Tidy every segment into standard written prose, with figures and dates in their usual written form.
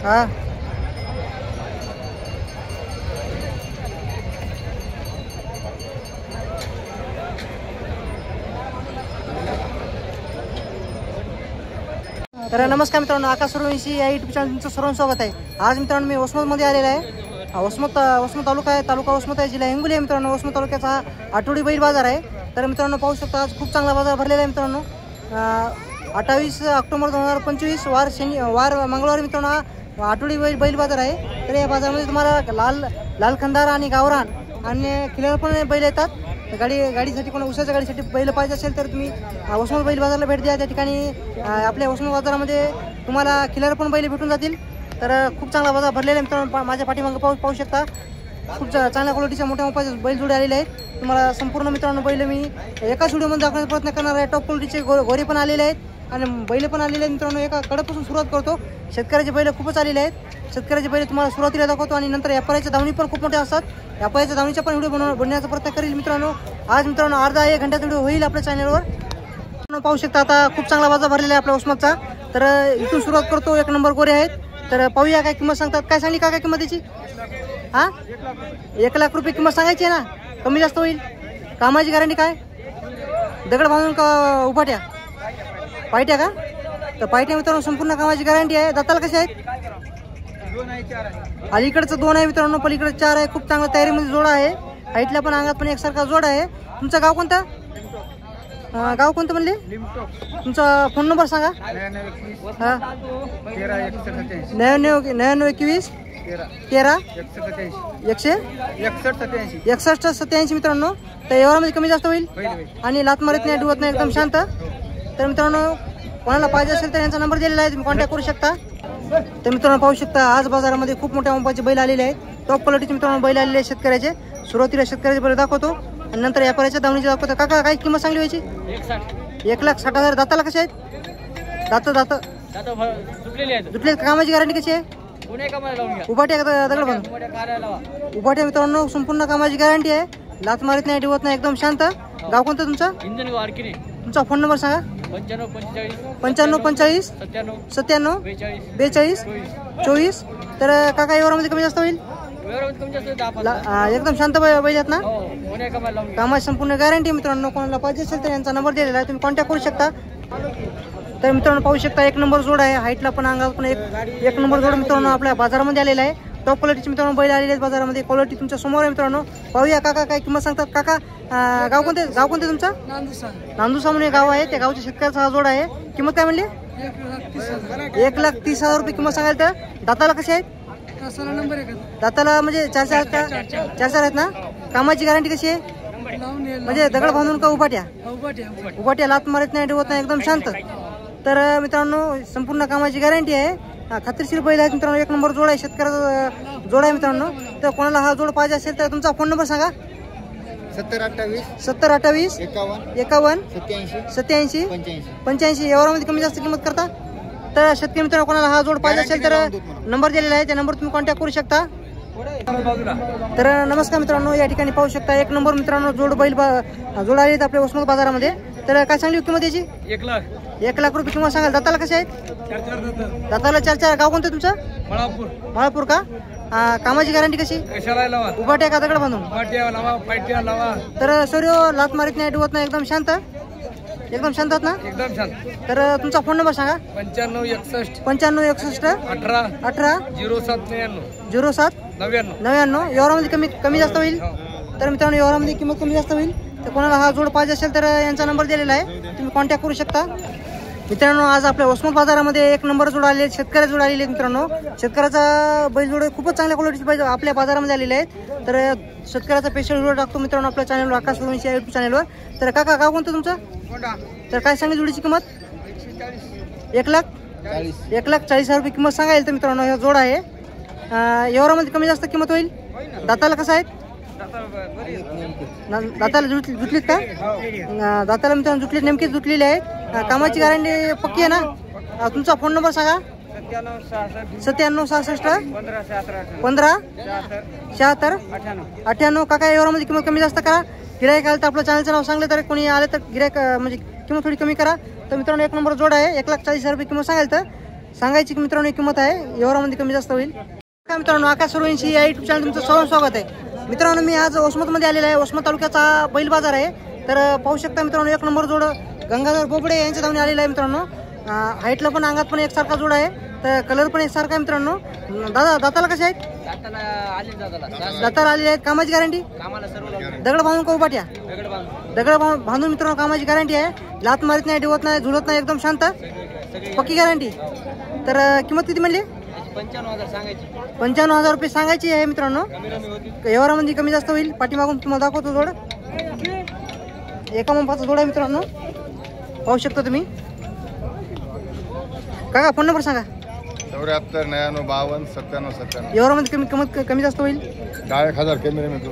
हां तर नमस्कार मित्रांनो, आकाश सूर्यवंशी या यूट्यूब चॅनल तुमचं सर्वांचं स्वागत आहे. आज मित्रांनो मी वसमतमध्ये आलेला आहे. वसमत तालुका आहे, तालुका वसमत आहे, जिल्हा हिंगोली आहे. मित्रांनो वसमत तालुक्याचा हा आठवडी बैल बाजार आहे. तर मित्रांनो पाहू शकता आज खूप चांगला बाजार भरलेला आहे. मित्रांनो 28 ऑक्टोबर 2025 वार मंगळवारी मित्रांनो हा आठवडी बैल बाजार आहे. तर या बाजारामध्ये तुम्हाला लाल खंदार आणि गावरान आणि खिलार पण बैल येतात. गाडीसाठी कोणा उसाच्या गाडीसाठी बैल पाहिजे असेल तर तुम्ही वसमत बैल बाजारला भेट द्या. त्या ठिकाणी आपल्या वसमत बाजारामध्ये तुम्हाला खिलार पण बैल भेटून जातील. तर खूप चांगला बाजार भरलेला आहे मित्रांनो. माझ्या पाठीमागे पाहू शकता खूप चांगल्या क्वालिटीच्या मोठ्या मोठ्या बैल जोडे आलेले आहेत. तुम्हाला संपूर्ण मित्रांनो बैल मी एकाच व्हिडिओमध्ये दाखवण्याचा प्रयत्न करणार आहे. टॉप क्वालिटीचे गोरे पण आलेले आहेत आणि बैल पण आलेले आहेत. मित्रांनो एका कडेपासून सुरुवात करतो. शेतकऱ्याचे बैल खूपच आलेले आहेत. शेतकऱ्याचे बैल तुम्हाला सुरुवातीला दाखवतो आणि नंतर व्यापाऱ्याच्या धावणी पण खूप मोठ्या असतात. व्यापाऱ्याच्या धावणीचा पण व्हिडिओ बनवण्याचा प्रयत्न करेल मित्रांनो. आज मित्रांनो अर्धा 1 घंट्याचा व्हिडिओ होईल आपल्या चॅनलवर. पाहू शकता आता खूप चांगला बाजार भरलेला आहे आपल्या उस्मातचा. तर इथून सुरुवात करतो. 1 नंबर गोरे आहेत. तर पाहूया काय किंमत सांगतात. काय सांगली का किंमत त्याची? हां 1 लाख रुपये किंमत सांगायची आहे ना, कमी जास्त होईल. कामाची गॅरंटी काय? दगड बांधून का उभाट्या पायट्या का? तर पायट्या मित्रांनो संपूर्ण कामाची गॅरंटी आहे. दाताला कसे आहेत? अलीकडचं 2 आहे मित्रांनो, पलीकडे 4 आहे. खूप चांगला तयारीमध्ये जोडा आहे. हाईटला पण अंगात पण एकसारखा जोडा आहे. तुमचं गाव कोणतं? गाव कोणतं म्हणले? तुमचा फोन नंबर सांगा. हां 9921 13 61 87 मित्रांनो. तर एवढ्यामध्ये कमी जास्त होईल आणि लात मारत नाही, डुवत नाही, एकदम शांत. तर मित्रांनो कोणाला पाहिजे असेल तर यांचा नंबर दिलेला आहे, तुम्ही कॉन्टॅक्ट करू शकता. तर मित्रांनो पाहू शकता आज बाजारामध्ये खूप मोठ्या मापाचे बैल आलेले आहेत. टॉप क्वालिटीचे मित्रांनो बैल आलेले आहेत शेतकऱ्याचे. सुरुवातीला शेतकऱ्याचे बैल दाखवतो आणि नंतर व्यापाऱ्याच्या दावणीचे दाखवतो. काका काय किंमत सांगली व्हायची? 1,60,000. दाताला कसे आहेत? दात दुटले. कामाची गॅरंटी कशी आहे? उभाट्या दगड बांधून उभाट्या मित्रांनो संपूर्ण कामाची गॅरंटी आहे. लात मारत नाही, डिवत नाही, एकदम शांत. गाव कोणतं तुमचं? तुमचा फोन नंबर सांगा. 95 45 97 42 24. तर काका एवढ्यामध्ये कमी जास्त होईल? एकदम शांत बैल आहेत ना, कामाची संपूर्ण गॅरंटी. मित्रांनो कोणाला पाहिजे असेल तर यांचा नंबर दिलेला आहे, तुम्ही कॉन्टॅक्ट करू शकता. तर मित्रांनो पाहू शकता 1 नंबर जोड आहे. हाईटला पण अंगात पण एक नंबर जोड मित्रांनो आपल्या बाजारामध्ये आलेला आहे. टॉप क्वालिटीचे मित्रांनो बैल आलेले आहेत बाजारामध्ये. क्वालिटी तुमच्या समोर आहे मित्रांनो. पाहूया काका काय किंमत सांगतात. काका गाव कोणते तुमचं? नांदुसा म्हणून गाव आहे. त्या गावच्या शेतकऱ्याचा हा जोड आहे. किंमत काय म्हणली? 1,30,000 रुपये किंमत सांगाल. तर दाताला कसे आहेत? दाताला म्हणजे 4 आहेत ना. कामाची गॅरंटी कशी आहे? म्हणजे दगड बांधून का उभाट्या? उभाट्या. लात मारत नाही, डिवत नाही, एकदम शांत. तर मित्रांनो संपूर्ण कामाची गॅरंटी आहे. खात्रीशीर बैल आहेत मित्रांनो. 1 नंबर जोड आहे, शेतकऱ्याचा जोड आहे मित्रांनो. तर कोणाला हा जोड पाहिजे असेल तर तुमचा फोन नंबर सांगा. 70 28 51 87 85. एवढ्यामध्ये कमी जास्त किंमत करता. तर शेतकरी मित्रांनो कोणाला हा जोड पाहिजे असेल तर नंबर दिलेला आहे, त्या नंबर तुम्ही कॉन्टॅक्ट करू शकता. तर नमस्कार मित्रांनो, या ठिकाणी पाहू शकता 1 नंबर मित्रांनो जोड जोड आहेत आपल्या वसमत बाजारामध्ये. तर काय सांगली किंमत याची? 1 लाख रुपये किंमत सांगाल. दाताला कसे आहेत? दाताला 4. गाव कोणतं तुमचं? माळापूर का? कामाची गॅरंटी कशी? उभाट्या का दगड बांधून? तर सूर्य लात मारित नाही, डुवत नाही, एकदम शांत. एकदम शांत ना. तर तुमचा फोन नंबर सांगा. 95 61 18 07 99. एवढ्यामध्ये कमी जास्त होईल. तर मित्रांनो एवढ्यामध्ये किंमत कमी जास्त होईल. तर कोणाला हा जोड पाहिजे असेल तर यांचा नंबर दिलेला आहे, तुम्ही कॉन्टॅक्ट करू शकता. मित्रांनो आज आपल्या वसमत बाजारामध्ये 1 नंबर जोड आलेले, शेतकऱ्या जोड आलेले आहेत मित्रांनो. शेतकऱ्याचा बैल जोड खूपच चांगल्या क्वालिटीचे बैल आपल्या बाजारामध्ये आलेले आहेत. तर शेतकऱ्याचा स्पेशल जोड टाकतो मित्रांनो आपल्या चॅनलवर, आकाश सूर्यवंशी यूट्यूब चॅनलवर. तर काका गाव कोणतं तुमचं? तर काय सांगली जोडीची किंमत? 1,40,000 रुपये किंमत सांगायला. तर मित्रांनो हा जोड आहे. एवढ्यामध्ये कमी जास्त किंमत होईल. दाताला कसं आहेत? दाताला जुटलीत का? दाताला मित्रांनो जुटलीत, नेमकीच जुटलेली आहेत. कामाची गॅरंटी पक्की आहे ना. तुमचा फोन नंबर सांगा. 97 66 15 76 98. काका एवढ्यामध्ये किंमत कमी जास्त करा. गिरायक आलं तर आपलं चॅनलचं नाव सांगलं तर कोणी आले तर गिरायक म्हणजे किंमत थोडी कमी करा. तर मित्रांनो 1 नंबर जोड आहे. 1,40,000 रुपये किंमत सांगाल. तर सांगायची मित्रांनो किंमत आहे, व्यवहारामध्ये कमी जास्त होईल. काय मित्रांनो, आकाश सूर्यवंशी या युट्यूब चॅनल तुमचं सर्व स्वागत आहे. मित्रांनो मी आज वसमतमध्ये आलेला आहे. वसमत तालुक्याचा बैल बाजार आहे. तर पाहू शकता मित्रांनो, एक नंबर जोड गंगाधर बोबडे यांच्या धावणे आलेला आहे मित्रांनो. हाईटला पण अंगात पण एकसारखा जोड आहे, तर कलर पण एकसारखा आहे मित्रांनो. दादा दाताला कसे आहेत? दाताला आलेले आहेत. कामाची गॅरंटी? दगड बांधून का उभाट्या? दगड बांधून मित्रांनो कामाची गॅरंटी आहे. लात मारित नाही, डिवत नाही, झुलत नाही, एकदम शांत, पक्की गॅरंटी. तर किंमत किती म्हणली? 55,000 रुपये सांगायची आहे मित्रांनो. व्यवहारामध्ये कमी जास्त होईल. पाठीमागून तुम्हाला दाखवतो जोड. एका मंपाचा जोड आहे मित्रांनो, पाहू शकता तुम्ही. काका फोन नंबर सांगा. 74 99 52 97 व्यवहारामध्ये किंमत कमी जास्त होईल. 10,000 कमी मिळतो.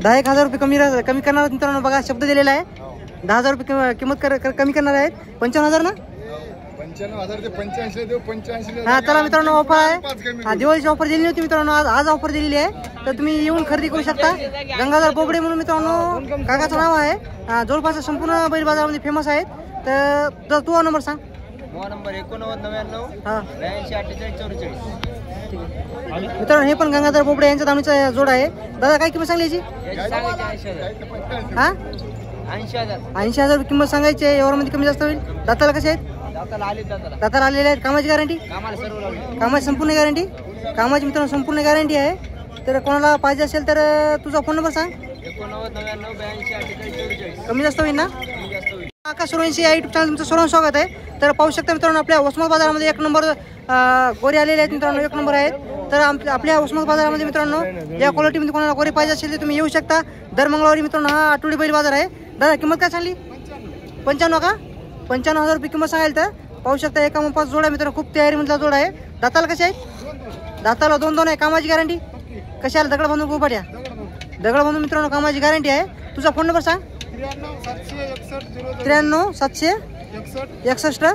10,000 रुपये कमी करणार मित्रांनो. बघा शब्द दिलेला आहे. 10,000 रुपये किंमत कमी करणार आहेत. 55,000 ना? 95,000 ते 85 देऊ. 85. हा चला मित्रांनो, ऑफर आहे. दिवाळीची ऑफर दिली होती मित्रांनो, आज ऑफर दिलेली आहे. तर तुम्ही येऊन खरेदी करू शकता. गंगाधर बोबडे म्हणून मित्रांनो काकाचं नाव आहे. जवळपास संपूर्ण बैल बाजारामध्ये फेमस आहेत. तर तू नंबर सांग. नंबर 8999 हा 82 48 44. मित्रांनो हे पण गंगाधर बोबडे यांच्या दावणीचा जोड आहे. दादा काय किंमत सांगली याची? हा 80,000 रुपये किंमत सांगायची आहे. व्यवहारामध्ये कमी जास्त होईल. दाताला कसे आहेत? दाताला आलेले आहेत. कामाची गॅरंटी? कामाची संपूर्ण गॅरंटी. कामाची मित्रांनो संपूर्ण गॅरंटी आहे. तर कोणाला पाहिजे असेल तर तुझा फोन नंबर सांग. 8999 82 48 44. कमी जास्त होईल ना? आकाश सूर्यवंशी या युट्यूब चॅनल तुमचं सर्व स्वागत आहे. तर पाहू शकता मित्रांनो, आपल्या वसमत बाजारामध्ये एक नंबर गोरे आलेले आहेत मित्रांनो, एक नंबर आहेत. तर आपल्या वसमत बाजारामध्ये मित्रांनो या क्वालिटीमध्ये कोणाला गोरे पाहिजे असेल तर तुम्ही येऊ शकता. दर मंगळवारी मित्रांनो हा आठवडी बैल बाजार आहे. दादा किंमत काय सांगली? 55 का? 55,000 रुपये किंमत सांगायला. तर पाहू शकता एका मंपाचा जोड आहे मित्रांनो, खूप तयारीमधला जोड आहे. दाताला कसे आहेत? दाताला 2-2 आहे. कामाची गॅरंटी? कशी आला? दगड बांधून उभाट्या? दगड बांधून मित्रांनो कामाची गॅरंटी आहे. तुझा फोन नंबर सांग. 93 761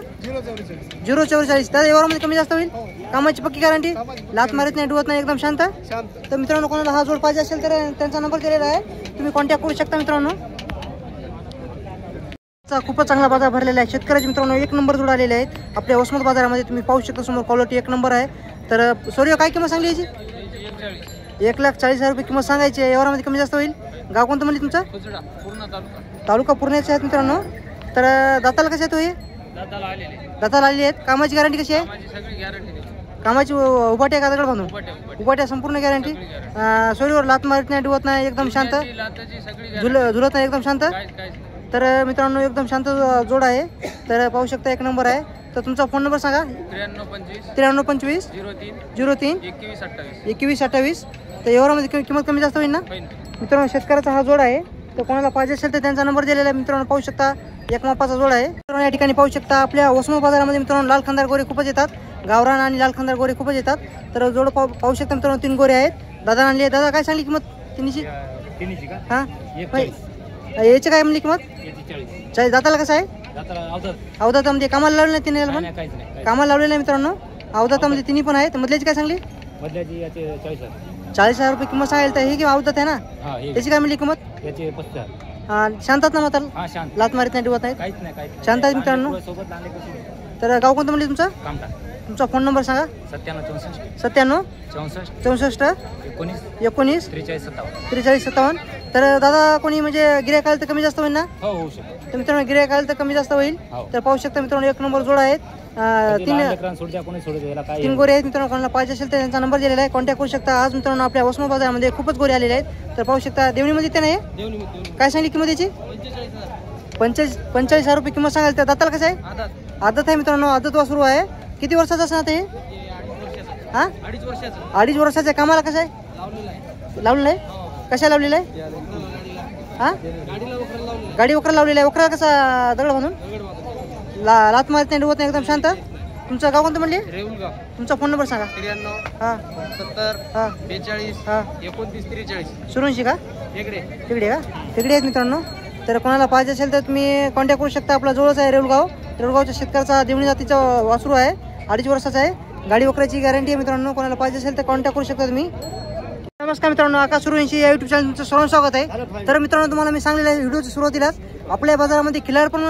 044. दादा व्यवहारामध्ये कमी जास्त होईल. कामाची पक्की गॅरंटी, लात मारत नाही, डुवत नाही, एकदम शांत. तर मित्रांनो कोणाला हा जोड पाहिजे असेल तर त्यांचा नंबर दिलेला आहे, तुम्ही कॉन्टॅक्ट करू शकता मित्रांनो. खूपच चांगला बाजार भरलेला आहे. शेतकऱ्याचे मित्रांनो एक नंबर जोड आलेले आहेत आपल्या वसमत बाजारामध्ये. तुम्ही पाहू शकता समोर क्वालिटी एक नंबर आहे. तर सूर्य काय किंमत सांगली याची? 1,40,000 रुपये किंमत सांगायची आहे. व्यवहारामध्ये कमी जास्त होईल. गाव कोणतं म्हणजे तुमचं? तालुका पूर्णचे आहेत मित्रांनो. तर दाताला कसे आहेत? हे दाताला आलेली आहेत. कामाची गॅरंटी कशी आहे? कामाची उभाट्या का दगड बांधून? उभाट्या संपूर्ण गॅरंटी. सोरीवर लात मारत नाही, डुवत नाही, एकदम शांत, झुलत नाही, एकदम शांत. तर मित्रांनो एकदम शांत जोड आहे. तर पाहू शकता एक नंबर आहे. तर तुमचा फोन नंबर सांगा. 9325 03 21 28. तर व्यवहारामध्ये किंमत कमी जास्त होईल ना मित्रांनो? शेतकऱ्याचा हा जोड आहे. तर कोणाला पाहिजे असेल तर त्यांचा नंबर दिलेला आहे मित्रांनो. पाहू शकता एक मापाचा जोड आहे मित्रांनो. या ठिकाणी पाहू शकता आपल्या वसमत बाजारामध्ये मित्रांनो लाल खंदार गोरे खूपच येतात. गावरान आणि लाल खंदार गोरे खूपच येतात. तर जोड पाहू शकता मित्रांनो 3 गोरे आहेत. दादा आणले. दादा काय सांगली किंमत तिन्हीची? हा याची काय म्हणली किंमत? 40. दाताला कसं आहे? अवदातामध्ये कामाला लावले नाही तिने पण? कामाला लावलेलं आहे मित्रांनो. अवदातामध्ये तिन्ही पण आहेत. मधल्याची काय सांगली? 40,000 रुपये किंमत सांगायला. तर हे किंवा अवदात आहे ना, त्याची काय म्हणली किंमत? शांतात ना माताल? लात मारित नाही, डिवत नाही, शांत आहेत मित्रांनो. तर गाव कोणतं म्हणले तुमचं? तुमचा फोन नंबर सांगा. 97 64 19 43 57. तर दादा कोणी म्हणजे गिऱ्हाईक आलं तर कमी जास्त होईल ना? तर मित्रांनो गिऱ्हाईक आलं तर कमी जास्त होईल. तर पाहू शकता मित्रांनो एक नंबर जोड आहेत. 3 गोरे आहेत मित्रांनो. कोणाला पाहिजे असेल तर त्यांचा नंबर दिलेला आहे, कॉन्टॅक्ट करू शकता. आज मित्रांनो आपल्या वसमत बाजारामध्ये खूपच गोरे आलेले आहेत. तर पाहू शकता देवणीमध्ये ते नाही. काय सांगली किंमत याची? 45,000 रुपये किंमत सांगाल. त्या दाताला कसं आहे? आदत आहे मित्रांनो. आदत वासरू आहे. किती वर्षाचं असणार ते? हा 2.5 वर्षाचं. कामाला कसं आहे? लावलेलं आहे. कशा लावलेलं आहे? हा गाडी वखरा लावलेला आहे. वखरा कसा? दगड बांधून. लात मारत नाही, डुवत नाही, एकदम शांत. तुमचं गाव कोणतं म्हणले? तुमचा फोन नंबर सांगा. 93 हा 70 हा 42 हा 29 43. सूर्यवंशी का? तिकडे का? तिकडे आहेत मित्रांनो. तर कोणाला पाहिजे असेल तर तुम्ही कॉन्टॅक्ट करू शकता. आपला जवळच आहे रेवलगाव. रेवलगावच्या शेतकऱ्याचा देवणी जातीचा वासरू आहे. 2.5 वर्षाचा आहे. गाडी वखराची गॅरंटी आहे मित्रांनो. कोणाला पाहिजे असेल तर कॉन्टॅक्ट करू शकता तुम्ही. नमस्कार मित्रांनो, आकाश सूर्यवंशी या युट्यूब चॅनल तुमचं सर्व स्वागत आहे. तर मित्रांनो तुम्हाला मी सांगलेलं आहे व्हिडिओच्या सुरुवातीलाच आपल्या बाजारामध्ये खिलार पण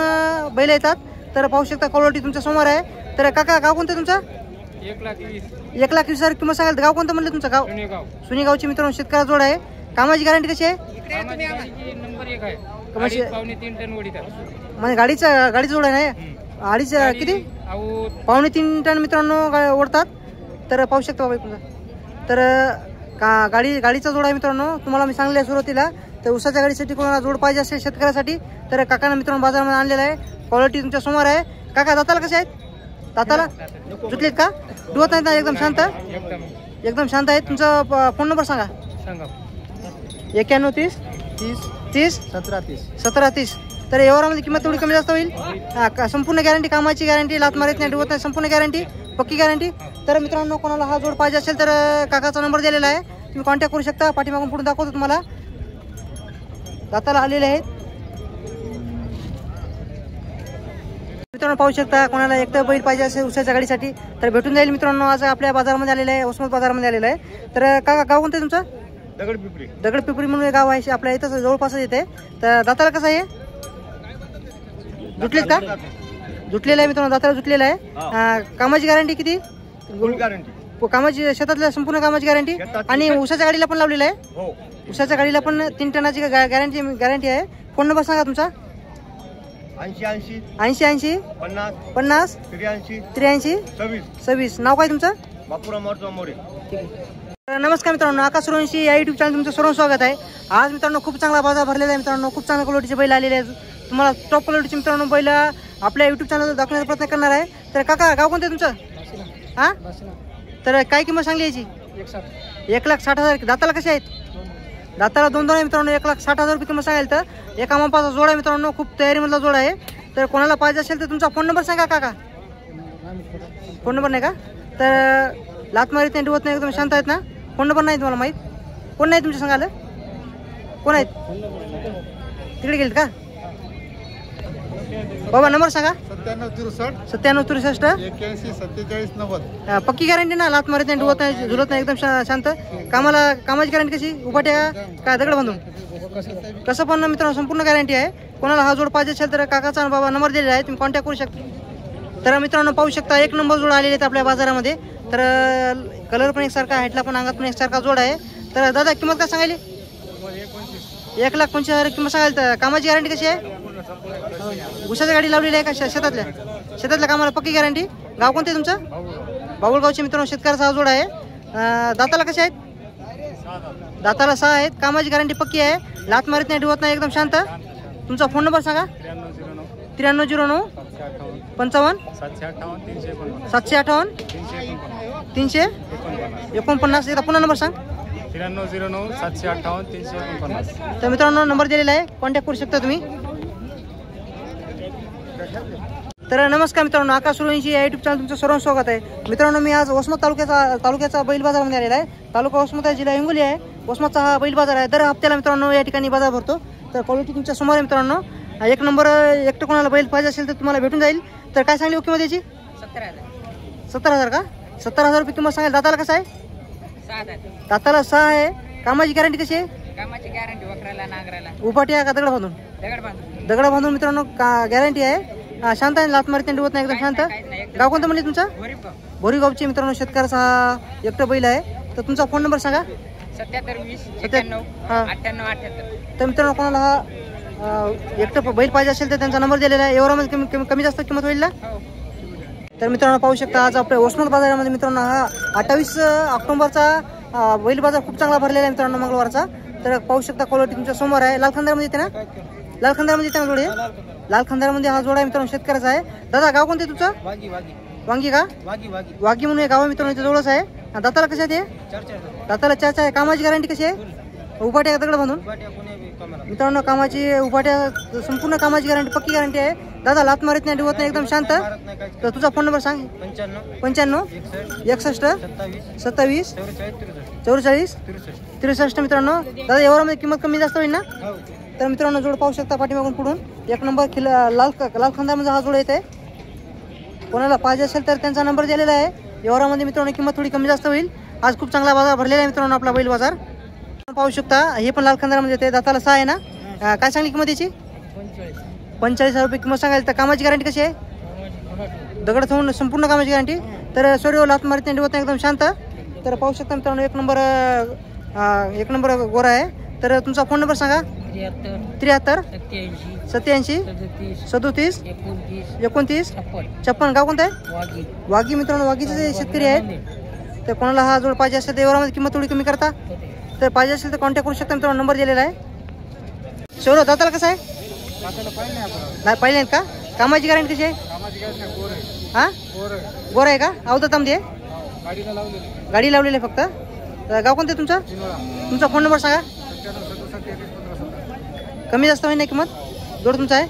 बैल येतात. तर पाहू शकता क्वालिटी तुमच्या समोर आहे. तर काका गाव कोणतं तुमचं? 1,20,000 किंमत सांगाल. गाव कोणतं म्हणलं तुमचं गाव? सुनीगावची मित्रांनो शेतकऱ्या जोड आहे. कामाची गॅरंटी कशी आहे? म्हणजे गाडीचा जोड आहे ना. अडीच किती? 2.5-3 टन मित्रांनो ओढतात. तर पाहू शकता बाबा तुमचा. तर गाडीचा जोड आहे मित्रांनो. तुम्हाला मी सांगले सुरुवातीला तर उसाच्या गाडीसाठी कोणाला जोड पाहिजे असेल शेतकऱ्यासाठी तर काकांना मित्रांनो बाजारामध्ये आणलेला आहे. क्वालिटी तुमच्या समोर आहे. काका दाताला कसे आहेत? दाताला जुटलेत का? डुवत नाहीत ना? एकदम शांत आहेत. तुमचा फोन नंबर सांगा. 9130 तर व्यवहारामध्ये किंमत थोडी कमी जास्त होईल. संपूर्ण गॅरंटी, कामाची गॅरंटी, लात मारत नाही, डुवत नाही, संपूर्ण गॅरंटी, पक्की गॅरंटी. तर मित्रांनो कोणाला हा जोड पाहिजे असेल तर काकाचा नंबर दिलेला आहे. तुम्ही कॉन्टॅक्ट करू शकता. पाठीमागून पुढून दाखवतो तुम्हाला. दाताला आलेले आहेत मित्रांनो पाहू शकता. कोणाला एकटं बैल पाहिजे असेल उसाच्या गाडीसाठी तर भेटून जाईल मित्रांनो. आज आपल्या बाजारामध्ये आलेलं आहे, वसमत बाजारामध्ये आलेलं आहे. तर काका गाव कोणतं तुमचं? दगडपिपरी म्हणून गाव आहे आपल्या इथं जवळपास येते. तर दाताला कसं आहे? जुटलेत का? जुटलेलं आहे मित्रांनो. दाताला जुटलेलं आहे. कामाची गॅरंटी किती? कामाची शेतातल्या संपूर्ण कामाची गॅरंटी आणि उसाच्या गाडीला पण लावलेलं आहे. उसाच्या गाडीला पण 3 टनाची गॅरंटी आहे. फोन नंबर सांगा तुमचा. 80 50 83 26. नाव काय तुमचं? नमस्कार मित्रांनो. आकाश सुरवंशी या युट्यूब चॅनल तुमचं सर्व स्वागत आहे. आज मित्रांनो खूप चांगला बाजार भरलेला आहे मित्रांनो. खूप चांगल्या क्वालिटीचे बैल आलेले आहेत. तुम्हाला टॉप क्वालिटीचे मित्रांनो बैल आपल्या युट्यूब चॅनलवर दाखवण्याचा प्रयत्न करणार आहे. तर काका गाव कोणतं तुमचं? हां तर काय किंमत सांगली याची? 1,60,000. दाताला कसे आहेत? दाताला 2 आहे मित्रांनो. 1,60,000 रुपये किंमत सांगाल. तर एका मापाचा जोड आहे मित्रांनो. खूप तयारीमधला जोड आहे. तर कोणाला पाहिजे असेल तर तुमचा फोन नंबर सांगा काका. फोन नंबर नाही का? तर लात मारीत नाही, डुवत नाही, एकदम शांत आहेत ना? फोन नंबर नाही तुम्हाला माहीत? कोण नाही तुमच्या सांगाल? कोण आहेत? तिकडे गेलेत का बाबा? नंबर सांगा. 9763 81 47 90. पक्की गॅरंटी ना? लात मारत नाही, डुवत नाही, झुलत नाही, एकदम शांत. कामाची गॅरंटी कशी? उभाट्या काय दगड बांधून? कसं पण मित्रांनो संपूर्ण गॅरंटी आहे. कोणाला हा जोड पाहिजे असेल तर काकाचा बाबा नंबर दिलेला आहे. तुम्ही कॉन्टॅक्ट करू शकता. तर मित्रांनो पाहू शकता 1 नंबर जोड आलेले आहेत आपल्या बाजारामध्ये. तर कलर पण एकसारखा, हाईटला पण, अंगात पण एकसारखा जोड आहे. तर दादा किंमत काय सांगायली? 1,25,000 किंमत सांगाल. तर कामाची गॅरंटी कशी आहे? उसाच्या गाडी लावलेली आहे का? शेतातल्या कामाला पक्की गॅरंटी. गाव कोणते तुमचं? बाबुळगावचे मित्रांनो शेतकऱ्याचा हा जोड आहे. दाताला कसे आहेत? दाताला 6 आहेत. कामाची गॅरंटी पक्की आहे. लात मारत नाही, डुवत नाही, एकदम शांत. तुमचा फोन नंबर सांगा. 9309 55 758 349. एकदा पुन्हा नंबर सांग. 9309 758 349. तर मित्रांनो नंबर दिलेला आहे, कॉन्टॅक्ट करू शकता तुम्ही. तर नमस्कार मित्रांनो. आकाश सुरवंशी या युट्यूब चॅनल तुमचं सर्वांचं स्वागत आहे. मित्रांनो मी आज वसमत तालुक्याचा बैल बाजारामध्ये आलेला आहे. तालुका वसमत आहे, जिल्हा हिंगोली आहे. वसमतचा हा बैल बाजार आहे. दर हप्त्याला मित्रांनो या ठिकाणी बाजार भरतो. तर क्वालिटी तुमच्या समोर आहे मित्रांनो. 1 नंबर. एकटं कोणाला बैल पाहिजे असेल तर तुम्हाला भेटून जाईल. तर काय सांगली किंमत याची? 17,000 का? 17,000 रुपये किंमत सांगेल. दाताला कसं आहे? दाताला 6 आहे. कामाची गॅरंटी कशी आहे? कामाची गॅरंटी वखराला नांगराला उपाट्या का दगड बांधून? दगड बांधून मित्रांनो गॅरंटी आहे. शांत आहे, लात मारत नाही, डुवत नाही, एकदम शांत. गाव कोणतं म्हणले तुमचं? बोरीगावचे मित्रांनो शेतकऱ्याचा हा एकटं बैल आहे. तर तुमचा फोन नंबर सांगा. 77 20 91 98 78. तर मित्रांनो कोणाला हा एकटं बैल पाहिजे असेल तर त्यांचा नंबर दिलेला आहे. एवढ्यामध्ये कमी जास्त किंमत होईल ना? तर मित्रांनो पाहू शकता आज आपल्या वसमत बाजारामध्ये मित्रांनो हा 28 ऑक्टोबरचा बैल बाजार खूप चांगला भरलेला आहे मित्रांनो, मंगळवारचा. तर पाहू शकता क्वालिटी तुमच्या समोर आहे. लाल खंदारमध्ये येते ना? लाल खंदारमध्ये येते ना जोडे? लाल खंदारमध्ये हा जोडा आहे मित्रांनो शेतकऱ्याचा आहे. दादा गाव कोणते तुमचं? वांगी का? वागी म्हणून गाव आहे मित्रांनो, इथे जवळच आहे. दाताला कशा आहे ते? दाताला 4 आहे. कामाची गॅरंटी कशी आहे? उभाट्या दगड बांधून मित्रांनो कामाची उभाट्या संपूर्ण कामाची गॅरंटी पक्की गॅरंटी आहे. दादा लात मारत नाही, डुवत नाही, एकदम शांत. तर तुझा फोन नंबर सांग. 95 61 27 44 63. मित्रांनो दादा एवढ्यामध्ये किंमत कमी जास्त होईल ना? तर मित्रांनो जोड पाहू शकता पाठीमागून पुढून 1 नंबर लाल खंदामध्ये हा जोड येत आहे. कोणाला पाहिजे असेल तर त्यांचा नंबर दिलेला आहे. एवढ्यामध्ये मित्रांनो किंमत थोडी कमी जास्त होईल. आज खूप चांगला बाजार भरलेला आहे मित्रांनो आपला बैल बाजार. पाहू शकता हे पण लाल खंदारमध्ये येते. दाताला 6 आहे ना? काय सांगली किंमत याची? 45,000 रुपये किंमत सांगायला. तर कामाची गॅरंटी कशी आहे? दगड ठेवून संपूर्ण कामाची गॅरंटी. तर सूर्य लात मारित नाही डुवत नाही एकदम शांत. तर पाहू शकता मित्रांनो एक नंबर गोरा आहे. तर तुमचा फोन नंबर सांगा. 73 87 37 29 56. गाव कोणतं आहे? वाघी. मित्रांनो वाघीचे शेतकरी आहेत. तर कोणाला हा जोड पाहिजे असेल तर व्यवहारामध्ये किंमत थोडी कमी करता. तर पाहिजे असेल तर कॉन्टॅक्ट करू शकता. मित्रांनो नंबर दिलेला आहे. शौरव दाताला कसं आहे? नाही पाहिले नाहीत का? कामाची गॅरंटी कशी आहे? हां गोरा आहे का? अवदातामध्ये गाडी लावलेली आहे फक्त. तर गाव कोणतं आहे तुमचं? तुमचा फोन नंबर सांगा. कमी जास्त होईल नाही किंमत? जोड तुमचा आहे?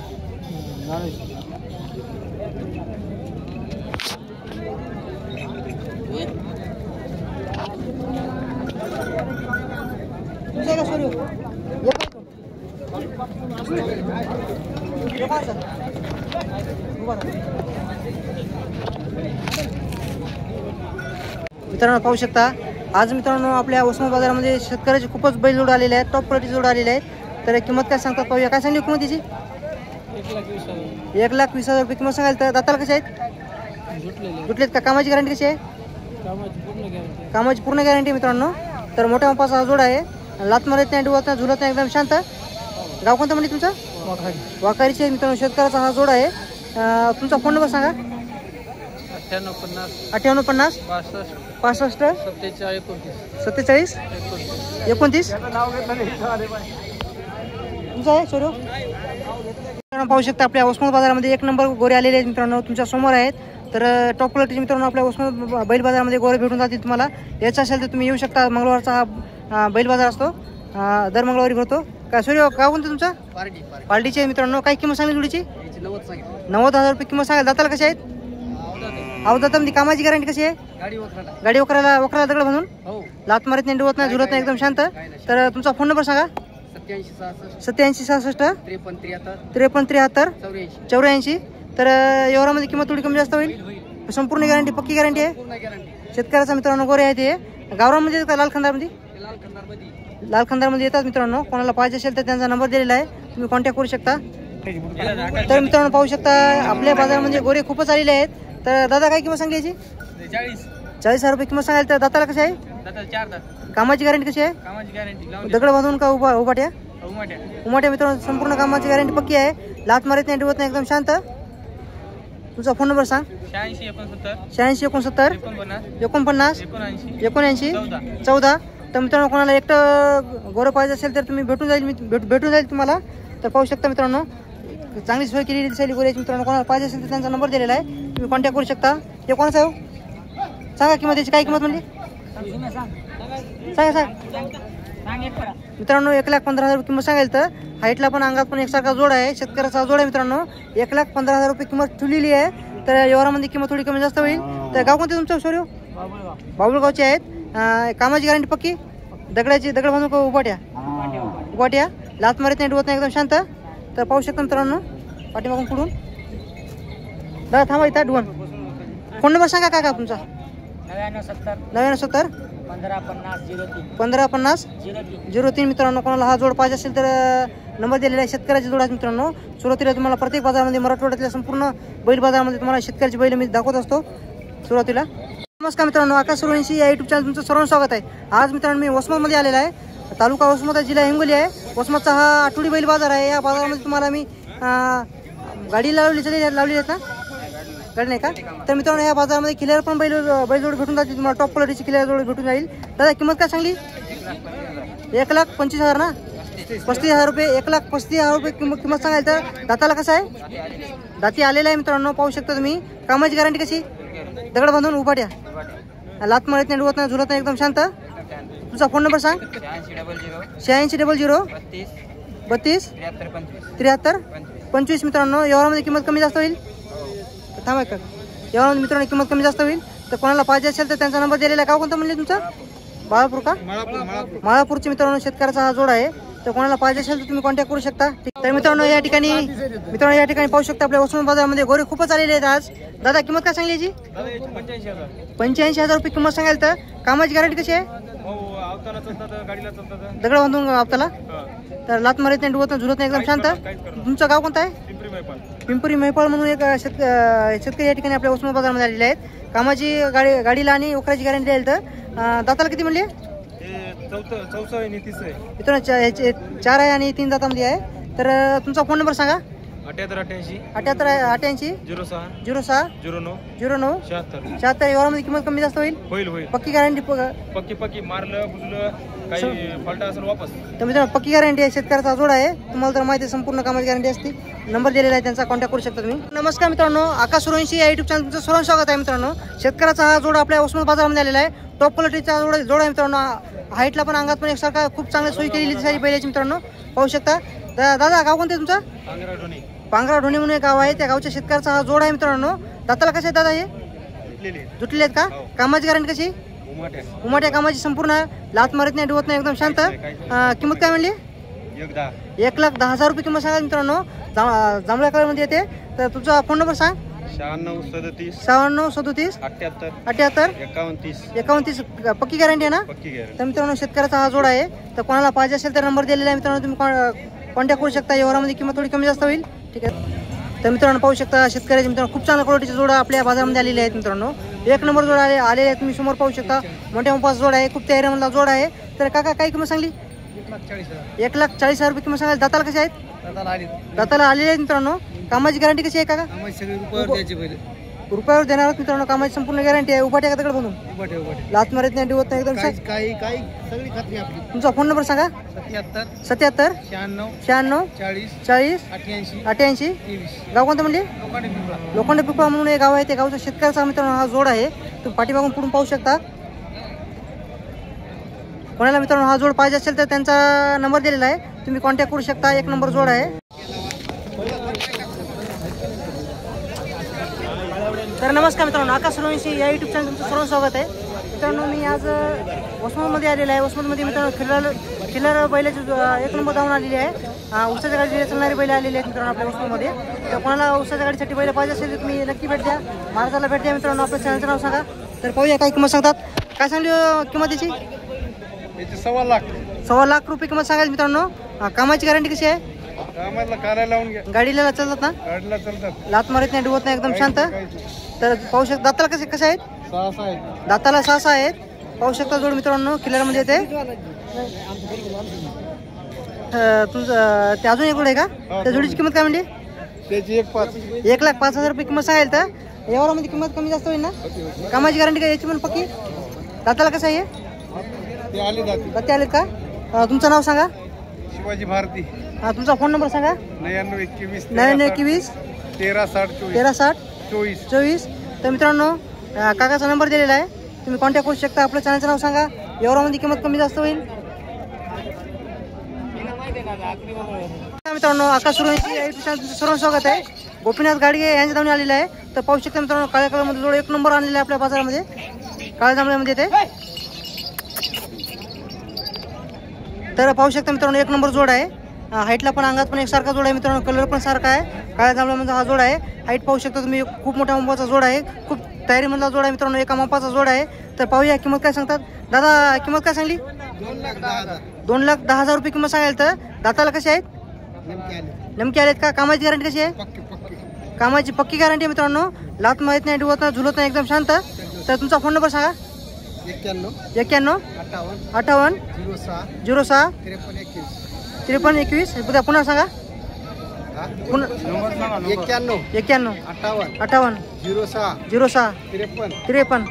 तुमचा का सूर्य? मित्रांनो पाहू शकता आज मित्रांनो आपल्या उस्मानाबाद बाजारामध्ये शेतकऱ्याचे खूपच बैल जोड आलेले आहेत. टॉप क्वालिटी जोड आलेले आहेत. तर किंमत काय सांगतात पाहूया. काय सांगली किंमत त्याची? 1,20,000 रुपये किंमत सांगाल. तर दाताला कसे आहेत? जुटलेत का? कामाची गॅरंटी कशी आहे? कामाची पूर्ण गॅरंटी मित्रांनो. तर मोठ्या मापाचा हा जोड आहे. लात मारत नाही डुवत नाही झुलत नाही एकदम शांत. गाव कोणतं म्हणजे तुमचं? वाकारीचे मित्रांनो शेतकऱ्याचा हा जोड आहे. तुमचा फोन नंबर सांगा. 58 50 65 47 29. तुमचं आहे सूर्य? पाहू शकता आपल्या उस्मानाबाद बाजारामध्ये एक नंबर गोरे आलेले आहेत मित्रांनो तुमच्या समोर आहेत. तर टॉप क्वालिटीचे मित्रांनो आपल्या उस्मानाबाद बैल बाजारामध्ये गोरे भेटून जातील तुम्हाला. याचा असेल तर तुम्ही येऊ शकता. मंगळवारचा हा बैल बाजार असतो. दर मंगळवारी भरतो. काय सूर्य गाव कोणतं तुमचं? पार्टीचे मित्रांनो. काय किंमत सांगली जोडीची? 90,000 रुपये किंमत सांगा. दाताला कसे आहेत? अवदातामध्ये. कामाची गॅरंटी कशी आहे? गाडी वखराला दगड बांधून लात मारत नाही डुवत नाही झुलत नाही एकदम शांत. तर तुमचा फोन नंबर सांगा. 87 66 53 73 84. तर व्यवहारामध्ये किंमत थोडी कमी जास्त होईल. संपूर्ण गॅरंटी पक्की गॅरंटी आहे. शेतकऱ्याचा मित्रांनो गोरे आहे ते. गावरामध्ये का लाल खंदारमध्ये? लाल खंदारमध्ये येतात मित्रांनो. कोणाला पाहिजे असेल तर त्यांचा नंबर दिलेला आहे. तुम्ही कॉन्टॅक्ट करू शकता. तर मित्रांनो पाहू शकता आपल्या बाजारामध्ये गोरे खूपच आलेले आहेत. तर दादा काय किंमत सांगायची? 40,000 रुपये किंमत सांगायला. तर दाताला कशी आहे? कामाची गॅरंटी कशी आहे? दगड बांधून का उभाट्या? उमाट्या मित्रांनो. संपूर्ण कामाची गॅरंटी पक्की आहे. लात मारत नाही डुवत नाही एकदम शांत. तुमचा फोन नंबर सांग. 86 69 49 79 14. तर मित्रांनो कोणाला एकटं गोरं पाहिजे असेल तर तुम्ही भेटून जाईल तुम्हाला. तर पाहू शकता मित्रांनो चांगली सोय केलेली दिसायली गोऱ्याची मित्रांनो. कोणाला पाहिजे असेल तर त्यांचा नंबर दिलेला आहे. तुम्ही कॉन्टॅक्ट करू शकता. हे कोणाचं आहे? सांगा किंमत त्याची. काय किंमत म्हणली? सांगा मित्रांनो. 1,15,000 रुपये किंमत सांगाल. तर हाईटला पण अंगात पण एकसारखा जोड आहे. शेतकऱ्याचा जोड आहे मित्रांनो. 1,15,000 रुपये किंमत ठेवलेली आहे. तर व्यवहारामध्ये किंमत थोडी कमी जास्त होईल. तर गाव कोणते तुमचं सूर्य? बाबुळगावचे आहेत. कामाची गॅरंटी पक्की. दगड बांधून का उभाट्या लात मारत नाही डुवत नाही एकदम शांत. तर पाहू शकता मित्रांनो पाठीमागून पुढून. दादा थांबा इथं डुवन. फोन नंबर सांगा काय का तुमचा? 99 70 15 03. मित्रांनो कोणाला हा जोड पाहिजे असेल तर नंबर दिलेला आहे. शेतकऱ्याचे जोड आहेत मित्रांनो. सुरुवातीला तुम्हाला प्रत्येक बाजारामध्ये मराठवाड्यातल्या संपूर्ण बैल बाजारामध्ये तुम्हाला शेतकऱ्याची बैल मी दाखवत असतो सुरुवातीला. नमस्कार मित्रांनो. आकाश सूर्यवंशी या युट्यूब चॅनल तुमचं सर्वांचं स्वागत आहे. आज मित्रांनो मी वसमतमध्ये आलेला आहे. तालुका वसमत जिल्हा हिंगोली आहे. वसमतचा हा आठवडी बैल बाजार आहे. या बाजारामध्ये तुम्हाला मी गाडी लावली आहेत ना? गाडी नाही का? तर मित्रांनो या बाजारामध्ये क्लिअर पण बैलजोड भेटून जातील तुम्हाला. टॉप क्वालिटीची क्लिअर जोड भेटून जाईल. दादा किंमत काय सांगली? 1,25,000 ना? 35,000 रुपये. 1,35,000 रुपये किंमत सांगाल. तर दाताला कसं आहे? दाती आलेला आहे मित्रांनो. पाहू शकता तुम्ही. कामाची गॅरंटी कशी? दगड बांधून उभाट्या लात मारत नाही डुवत नाही झुलत नाही एकदम शांत. तुझा फोन नंबर सांग. 86 00 32 73 25. मित्रांनो व्यवहारामध्ये किंमत कमी जास्त होईल. थांबा का? व्यवहारामध्ये मित्रांनो किंमत कमी जास्त होईल. तर कोणाला पाहिजे असेल तर त्यांचा नंबर दिलेला आहे. गाव कोणतं म्हणले तुमचं? बाळापूर का? माळापूरचे मित्रांनो शेतकऱ्याचा हा जोड आहे. तर कोणाला पाहिजे असेल तर तुम्ही कॉन्टॅक्ट करू शकता. तर मित्रांनो या ठिकाणी पाहू शकता आपल्या उस्मानाबाद बाजारामध्ये गोरे खूपच आलेले आहेत आज. दादा किंमत काय सांगली याची? 85,000 रुपये किंमत सांगाल. तर कामाची गॅरंटी कशी आहे? दगड बांधून आपल्याला. तर लात मारत नाही डुवत नाही झुलत नाही एकदम शांत. तुमचं गाव कोणतं आहे? पिंपरी महिपाळ म्हणून एक शेतकरी या ठिकाणी आपल्या उस्मानाबाद बाजारामध्ये आलेले आहेत. कामाची गाडीला आणि वखराची गॅरंटी द्याल तर दाताला किती म्हणले? चौथा आहे आणि तिसरं आहे. मित्रांनो 4 आहे आणि 3 दातामध्ये आहे. तर तुमचा फोन नंबर सांगा. 88 88 06 06 09 09 76. 76. व्यवहारामध्ये किंमत कमी जास्त होईल. होईल पक्की गॅरंटी. पक्की मारलं बुजलं काही फॉल्ट असेल वापस. तर मित्रांनो पक्की गॅरंटी आहे. शेतकऱ्याचा जोड आहे. तुम्हाला तर माहिती संपूर्ण कामाची गॅरंटी असते. नंबर दिलेला आहे त्यांचा, कॉन्टॅक्ट करू शकता तुम्ही. नमस्कार मित्रांनो, आकाश सूर्यवंशी या युट्यूब चॅनल तुमचं सर्वांचं स्वागत आहे. मित्रांनो शेतकऱ्याचा हा जोड आपल्या उस्मानाबाद बाजारामध्ये आलेला आहे. टॉप क्वालिटीचा जोड आहे मित्रांनो. हाईटला पण अंगात पण एकसारखा खूप चांगली सोयी केलेली दिसायची बैलाची मित्रांनो, पाहू शकता. दादा गाव कोणते तुमचं? पांगरा ढोणी म्हणून एक गाव आहे. त्या गावच्या शेतकऱ्याचा हा जोड आहे मित्रांनो. दाताला कसे आहेत दादा? हे जुटलेले आहेत का? कामाची गॅरंटी कशी? उमाट्या कामाची संपूर्ण. लात मारत नाही, डुवत नाही, एकदम शांत. किंमत काय म्हणली? 1,10,000 रुपये किंमत सांगा मित्रांनो. जांभळ्या कलरमध्ये येते. तर तुमचा फोन नंबर सांग. 96 37 78 एकावन्तीस. पक्की गॅरंटी आहे ना? तर मित्रांनो शेतकऱ्याचा हा जोड आहे. तर कोणाला पाहिजे असेल तर नंबर दिलेला आहे मित्रांनो, तुम्ही कॉन्टॅक्ट करू शकता. व्यवहारामध्ये किंमत थोडी कमी जास्त होईल. ठीक आहे. तर मित्रांनो पाहू शकता शेतकऱ्याचे मित्रांनो खूप चांगल्या क्वालिटीचे जोड आपल्या बाजारामध्ये आलेले आहेत मित्रांनो. 1 नंबर जोड आलेले आहे. तुम्ही समोर पाहू शकता. मोठ्या मोठा जोड आहे. खूप तयारीमधला जोड आहे. तर काका काय किंमत सांगली? 1,40,000 रुपये किंमत सांगाल. दाताला कसे आहेत? दाताला आलेले आहेत मित्रांनो. कामाची गॅरंटी कशी आहे काका? रुपयावर देणार आहोत मित्रांनो. कामाची संपूर्ण गॅरंटी आहे. उभा टेका दगड बनून लात मारत नाही, डिवत नाही, एकदम सगळी खात्री आपली. तुमचा फोन नंबर सांगा. 77 96 40 88. गाव कोणतं म्हणजे? लोखंडे पिपळा म्हणून एक गाव आहे. ते गावचा शेतकऱ्याचा मित्रांनो हा जोड आहे. तुम्ही पाठीमागून पुढून पाहू शकता. कोणाला मित्रांनो हा जोड पाहिजे असेल तर त्यांचा नंबर दिलेला आहे, तुम्ही कॉन्टॅक्ट करू शकता. 1 नंबर जोड आहे. तर नमस्कार मित्रांनो, आकाश सूर्यवंशी या युट्यूब चॅनल तुमचं सर्व स्वागत आहे. मित्रांनो मी आज वसमतमध्ये आलेला आहे. वसमतमध्ये मित्रांनो खिल्लार बैलाची 1 नंबर धावून आलेली आहे. उसाच्या गाडीला चालणारी बैल आलेली आहेत मित्रांनो आपल्या वसमतमध्ये. तर कोणाला उसाच्या गाडीसाठी बैल पाहिजे असेल तर तुम्ही नक्की भेट द्या. महाराजाला भेट द्या मित्रांनो. आपल्या चॅनलचं नाव सांगा. तर पाहूया काय किंमत सांगतात. काय सांगली किंमत त्याची? 1,15,00,000 रुपये किंमत सांगायची मित्रांनो. कामाची गॅरंटी कशी आहे? गाडीला चालतात ना? गाडीला चालतात. लात मारत नाही, डुवत नाही, एकदम शांत. तर पाहू शकता. दाताला कसे आहेत? 6 आहेत. दाताला 6 आहेत. पाहू शकता जोड मित्रांनो. किल्ल्यामध्ये येते. तुमचं ते अजून एक जोड आहे का? त्या जोडीची किंमत काय म्हणजे? त्याची 1,05,000. 1,05,000 रुपये किंमत सांगायला. तर व्यवहारामध्ये किंमत कमी जास्त होईल ना? कामाची गॅरंटी काय याची पण पक्की? दाताला कसं आहे? ते आले जाते. दाते आलेत का? तुमचं नाव सांगा. शिवाजी भारती. तुमचा फोन नंबर सांगा. 9921 9921 1360 24. तर मित्रांनो काकाचा नंबर दिलेला आहे, तुम्ही कॉन्टॅक्ट करू शकता. आपल्या चॅनलचं नाव सांगा. व्यवहारामध्ये किंमत कमी जास्त होईल. मित्रांनो आकाश सूर्यवंशी या युट्यूब चॅनल सर्व स्वागत आहे. गोपीनाथ गाडगे यांच्या धावून आलेले आहे. तर पाहू शकता मित्रांनो काळ्या कलरमध्ये जोड 1 नंबर आणलेला आहे आपल्या बाजारामध्ये. काळ्या जांभळ्यामध्ये येते. तर पाहू शकता मित्रांनो 1 नंबर जोड आहे. हाईटला पण अंगात पण एकसारखा जोड आहे मित्रांनो. कलर पण सारखा आहे. काळ्या जांभळ्यामध्ये हा जोड आहे. हाईट पाहू शकता तुम्ही. खूप मोठ्या मापाचा जोड आहे. खूप तयारीमधला जोड आहे मित्रांनो. एका मापाचा जोड आहे. तर पाहूया किंमत काय सांगतात. दादा किंमत काय सांगली? 2,10,000 रुपये किंमत सांगायला. तर दाताला कसे आहेत? नेमके आलेत का? कामाची गॅरंटी कशी आहे? कामाची पक्की गॅरंटी आहे मित्रांनो. लात मारत नाही, डुवत नाही, झुलत नाही, एकदम शांत. तर तुमचा फोन नंबर सांगा. 91 58 06 53 21. पुन्हा सांगा. 91 51 58 06 53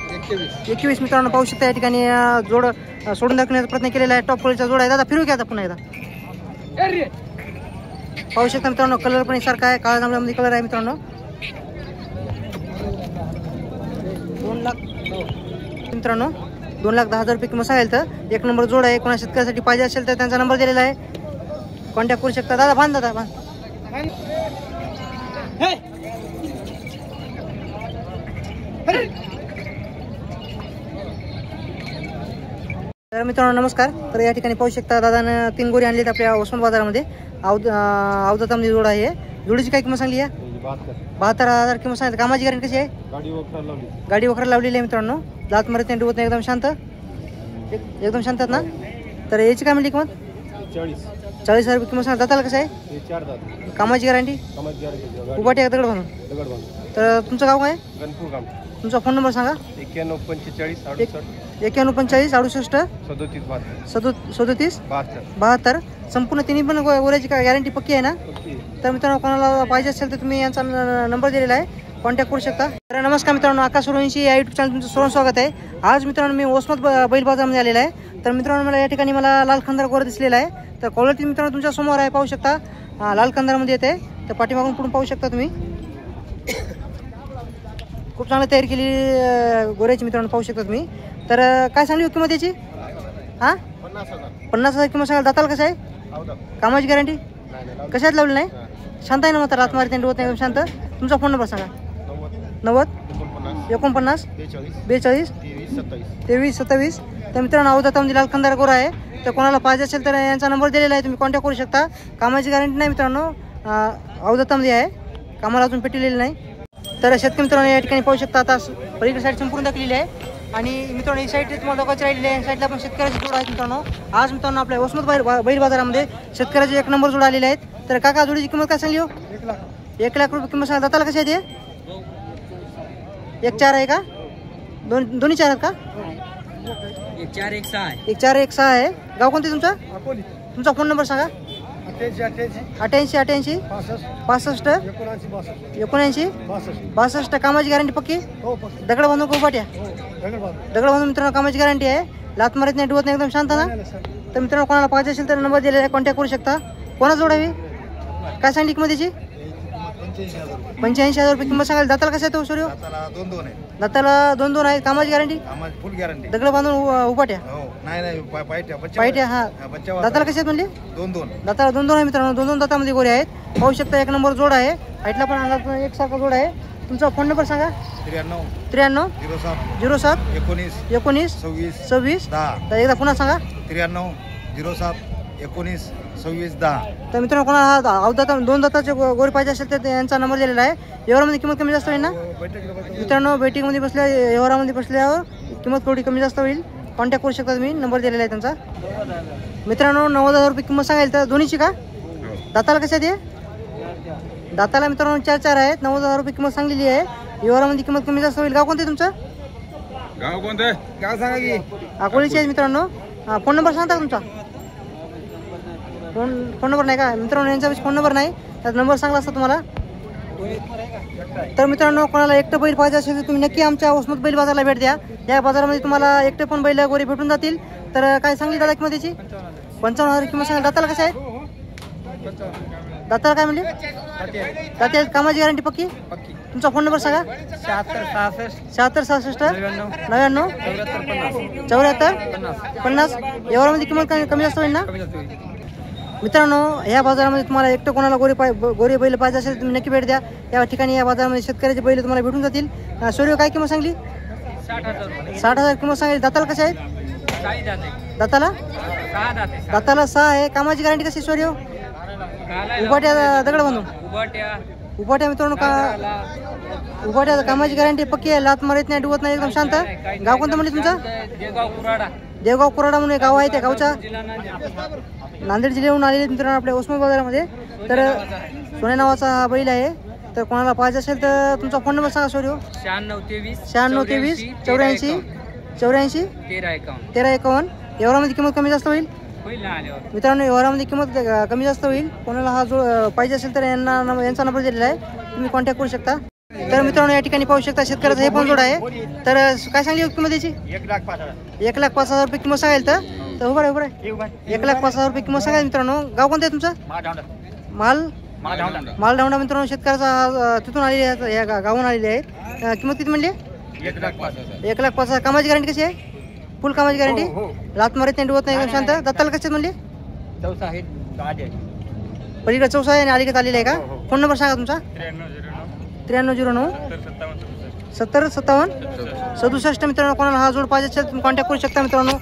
21. मित्रांनो पाहू शकता या ठिकाणी जोड सोडून दाखवण्याचा प्रयत्न केलेला आहे. टॉप क्वालिटीचा जोड आहे. दादा फिरू घ्या आता पुन्हा एकदा. पाहू शकता मित्रांनो कलर पण सारखा आहे. काळ्या जांभळ्यामध्ये कलर आहे मित्रांनो. 2 लाख मित्रांनो 2,10,000 रुपये किंमत सांगायला. तर 1 नंबर जोड आहे. कोणा शेतकऱ्यासाठी पाहिजे असेल तर त्यांचा नंबर दिलेला आहे, कॉन्टॅक्ट करू शकता. दादा बांध. दादा बांध. तर मित्रांनो नमस्कार. तर या ठिकाणी पाहू शकता दादानं 3 गोरी आणलीत आपल्या उस्मानाबाद बाजारामध्ये. अवदातामध्ये जोड आहे. जोडीची काय किंमत सांगली आहे? 72,000 किंमत सांगितलं. कामाची गॅरंटी कशी आहे? गाडी वखरा लावलेली आहे मित्रांनो. लात मारत नाही, डुबत नाही, एकदम शांत. एकदम शांत ना? तर याची काय म्हणली किंमत? 40,000 रुपये किंमत सांगा. दाताला कसं आहे? कामाची गॅरंटी? उभा टेका दगड म्हणून. तर तुमचं गाव काय? तुमचा फोन नंबर सांगा. 91 45 68 91 45 68 37 37 72 72. संपूर्ण तिन्ही पण गोऱ्याची गॅरंटी पक्की आहे ना. तर मित्रांनो कोणाला पाहिजे असेल तर तुम्ही यांचा नंबर दिलेला आहे, कॉन्टॅक्ट करू शकता. तर नमस्कार मित्रांनो, आकाश सूर्यवंशी या यूट्यूब चॅनल तुमचं सर्व स्वागत आहे. आज मित्रांनो मी वसमत बैल बाजारामध्ये आलेला आहे. तर मित्रांनो मला या ठिकाणी मला लाल खंदार गोरा दिसलेला आहे. तर क्वालिटी मित्रांनो तुमच्या समोर आहे, पाहू शकता. लाल खंदारमध्ये येते. तर पाठीमागून पुढून पाहू शकता तुम्ही. खूप चांगली तयारी केली गोऱ्याची मित्रांनो, पाहू शकता तुम्ही. तर काय सांगली किंमत याची? हां 50,000 किंमत सांगाल. दाताल कसं आहे? कामाची गॅरंटी कशात लावली नाही? शांत आहे ना मात्र, रात मारते डोत एकदम शांत. तुमचा फोन नंबर सांगा. 90 49 42 23 27. तर मित्रांनो अवधातामध्ये लाल खंदार गोरा आहे. तर कोणाला पाहिजे असेल तर यांचा नंबर दिलेला आहे, तुम्ही कॉन्टॅक्ट करू शकता. कामाची गॅरंटी नाही मित्रांनो, अवधातामध्ये आहे, कामाला अजून पेटलेली नाही. तर शेतकरी मित्रांनो या ठिकाणी पाहू शकता. आता पलीकडे साईड संपूर्ण दाखवलेली आहे. आणि मित्रांनो ही साईड तुम्हाला दाखवायची राहिलेली आहे. साईडला पण शेतकऱ्याची जोड आहेत मित्रांनो. आज मित्रांनो आपल्या वसमत बैल बाजारामध्ये शेतकऱ्याचे 1 नंबर जोड आलेले आहेत. तर काका जोडीची किंमत काय सांगली हो? 1 लाख रुपये किंमत सांगा. दाताला कशी आहे ते? 1-4 आहे का? दोन्ही 4 आहेत का? 1-4 1-6 आहे. 1-4 1-6 आहे. गाव कोणते तुमचं? तुमचा फोन नंबर सांगा. 88 88 65 79 62. कामाची गॅरंटी पक्की? दगड बांधून उभाट्या? दगड बांधून मित्रांनो कामाची गॅरंटी आहे. लात मारत नाही, डुवत नाही, एकदम शांत ना. तर मित्रांनो कोणाला पाहिजे असेल तर नंबर दिलेला आहे, कॉन्टॅक्ट करू शकता. कोणा जोडावी? काय सांगली किंमत त्याची? 85,000 रुपये किंमत सांगाल. दाताला कसं आहे तो सूर्य? दाताला 2-2 आहे. कामाची गॅरंटी? फुल गॅरंटी. दगड बांधून उभाट्या? नाही पायट्या. हा दाताला कसे आहेत म्हणले? 2-2. दाताला 2-2 आहे मित्रांनो. 2-2 दातामध्ये गोरे आहेत, पाहू शकता. 1 नंबर जोड आहे. हाईटला पण अंगात पण एकसारखा जोड आहे. तुमचा फोन नंबर सांगा. 93 07 19 26 10. तर एकदा पुन्हा सांगा. 93 07 19 26 10. तर मित्रांनो कोणाला अवधात 2 दाताचे गोरे पाहिजे असेल तर यांचा नंबर दिलेला आहे. व्यवहारामध्ये किंमत कमी जास्त होईल ना मित्रांनो? बेटिंगमध्ये बसल्या व्यवहारामध्ये बसल्यावर किंमत थोडी कमी जास्त होईल. कॉन्टॅक्ट करू शकता तुम्ही, नंबर दिलेला आहे त्यांचा. मित्रांनो 90,000 रुपये किंमत सांगायला. तर दोन्हीची का? दाताला कशा आहे ते? दाताला मित्रांनो 4-4 आहेत. 90,000 रुपये किंमत सांगलेली आहे. व्यवहारामध्ये किंमत कमी जास्त होईल. गाव कोणते तुमचं? गाव कोणतं? गाव सांगा की. अकोलीचे आहे मित्रांनो. फोन नंबर सांगता तुमचा? फोन नंबर नाही का मित्रांनो? यांचा फोन नंबर नाही, त्यात नंबर सांगला असता तुम्हाला. तर मित्रांनो कोणाला एकटं बैल पाहिजे असेल तर तुम्ही नक्की आमच्या वसमत बैल बाजारला भेट द्या. या बाजारामध्ये तुम्हाला एकटे पण बैल गोरे भेटून जातील. तर काय सांगली दादा किंमत त्याची? 55,000 किंमत सांगा. दाताला कसं आहे? दाताला काय म्हणले? दाता कामाची गॅरंटी पक्की? तुमचा फोन नंबर सांगा. 76 66 99 74 50. व्यवहारामध्ये किंमत कमी जास्त होईल ना मित्रांनो? या बाजारामध्ये तुम्हाला एकटं कोणाला गोरे बैल पाहिजे असेल तुम्ही नक्की भेट द्या. या ठिकाणी या बाजारामध्ये शेतकऱ्याचे बैल तुम्हाला भेटून जातील. सूर्य काय किंमत सांगली? 60,000 किंमत सांगली. दाताला कशा आहेत? दाताला 6 आहे. कामाची गॅरंटी कशी सूर्य? उभाट्या दगड बांधून उभाट्या मित्रांनो उभाट्या कामाची गॅरंटी पक्की आहे. लात मारत नाही, डुवत नाही, एकदम शांत. गाव कोणतं म्हणजे तुमचं? देवगाव कुराडा म्हणून गाव आहे. त्या गावचा नांदेड जिल्ह्याहून आलेले मित्रांनो आपल्या वसमत बाजारामध्ये. तर सोन्या नावाचा हा बैल आहे. तर कोणाला पाहिजे असेल तर तुमचा फोन नंबर सांगा सूर्य. 96 23 84 84 13 51. व्यवहारामध्ये किंमत कमी जास्त होईल मित्रांनो. व्यवहारामध्ये किंमत कमी जास्त होईल. कोणाला हा जो पाहिजे असेल तर यांचा नंबर दिलेला आहे, तुम्ही कॉन्टॅक्ट करू शकता. तर मित्रांनो या ठिकाणी पाहू शकता शेतकऱ्याचा हे पण जोड आहे. तर काय सांगली किंमत याची? 1,05,000 रुपये किंमत सांगाल. तर उभा आहे 1,05,000 रुपये किंमत सांगाल मित्रांनो. गाव कोणतं आहे तुमचं? मालढावडा मित्रांनो. शेतकऱ्याचा तिथून आलेले आहे, या गावून आलेले आहेत. किंमत किती म्हणली? 1,05,000. कामाची गॅरंटी कशी आहे? फुल कामाची गॅरंटी. लात मारत नाही, डुवत नाही, एकदम शांत. दाताला कसे म्हणले? पलीकडे 14 आहे आणि अलीकडे आलेले आहे का? फोन नंबर सांगा तुमचा. 9309 70 57 67. मित्रांनो कोणाला हा जोड पाहिजे असेल तुम्ही कॉन्टॅक्ट करू शकता मित्रांनो.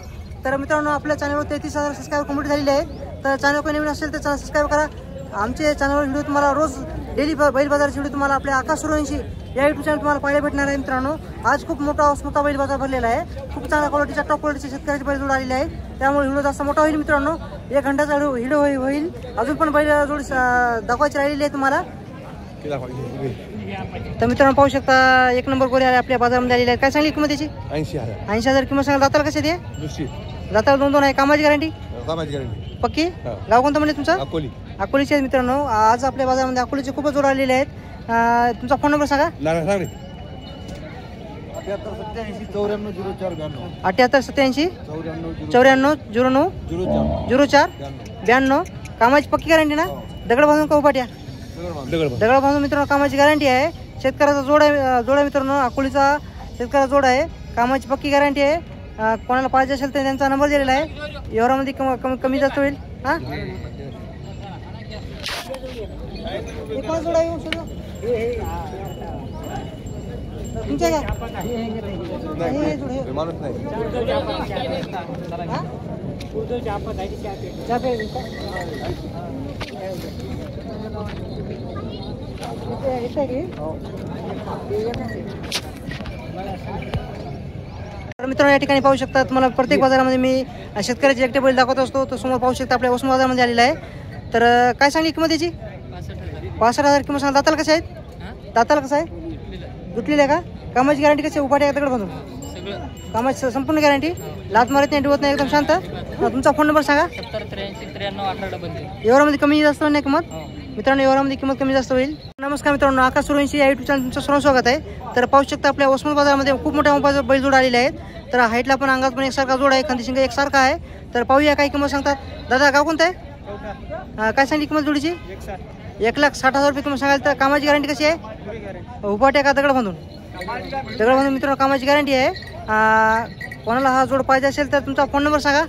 तर मित्रांनो आपल्या चॅनलवर 33,000 सबस्क्राईबर कंप्लीट झालेले आहेत. तर चॅनल कोणी नवीन असेल तर चॅनल सबस्क्राईब करा. आमचे चॅनलवर व्हिडिओ तुम्हाला रोज डेली बैल बाजाराचे व्हिडिओ तुम्हाला आपल्या आकाश सूर्यवंशी या यूट्यूब चॅनल तुम्हाला पाहायला भेटणार आहे मित्रांनो. आज खूप मोठा बैल बाजार भरलेला आहे. खूप चांगल्या क्वालिटीचा टॉप क्वालिटीचे शेतकऱ्याचे बैल जोड आलेले आहेत. त्यामुळे व्हिडिओ जास्त मोठा होईल मित्रांनो. 1 घंटाचा व्हिडिओ होईल. अजून पण बैल जोड दाखवायची राहिलेली आहे तुम्हाला. तर मित्रांनो पाहू शकता एक नंबर गोरे आपल्या बाजारामध्ये आलेले आहेत. काय सांगली किंमत त्याची? 80,000 किंमत सांगा. दाताला कसे ते? दाताला 2-2 आहे. कामाची गॅरंटी पक्की? गाव कोणतं म्हणले तुमचं? अकोलीचे आहेत मित्रांनो. आज आपल्या बाजारामध्ये अकोलीचे खूपच जोड आलेले आहेत. तुमचा फोन नंबर सांगा. 7887 94 09 04 कामाची पक्की गॅरंटी ना? दगड बांधून का उपाट्या? दगड बांधून मित्रांनो कामाची गॅरंटी आहे. शेतकऱ्याचा जोड आहे मित्रांनो. अकोलीचा शेतकऱ्याचा जोड आहे. कामाची पक्की गॅरंटी आहे. कोणाला पाहिजे असेल तर त्यांचा नंबर दिलेला आहे. व्यवहारामध्ये कमी जास्त होईल. हा तुमच्या का तर मित्रांनो या ठिकाणी पाहू शकता. तुम्हाला प्रत्येक बाजारामध्ये मी शेतकऱ्याचे एकटे बैल दाखवत असतो. तो समोर पाहू शकता आपल्या वसमत बाजारामध्ये आलेला आहे. तर काय सांगली किंमत याची? 65,000 किंमत सांगा. दाताला कसं आहेत? दाताला कसं आहे? गुतलेलं आहे का? कामाची गॅरंटी कशी? उपाट्या दगड बांधून कामाची संपूर्ण गॅरंटी. लात मारत नाही, डुवत नाही, एकदम शांत. तुमचा फोन नंबर सांगा. 70839318 एवढ्यामध्ये कमी जास्त नाही किंमत मित्रांनो. एवढ्यामध्ये किंमत कमी जास्त होईल. नमस्कार मित्रांनो, आकाश सूर्यवंशी या युट्यूब चॅनल तुमचं सर्व स्वागत आहे. तर पाहू शकता आपल्या वसमत बाजारामध्ये खूप मोठ्या बैलजोड आलेले आहेत. तर हाईटला पण अंगात पण एकसारखा जोड आहे. खांदी शिंग एकसारखा आहे. तर पाहूया काय किंमत सांगतात. दादा गाव कोणतं आहे? काय सांगली किंमत जोडीची? 1,60,000 रुपये किंमत सांगाल. तर कामाची गॅरंटी कशी आहे? उपाट्या का दगड बांधून? दगड बांधून मित्रांनो कामाची गॅरंटी आहे. कोणाला हा जोड पाहिजे असेल तर तुमचा फोन नंबर सांगा.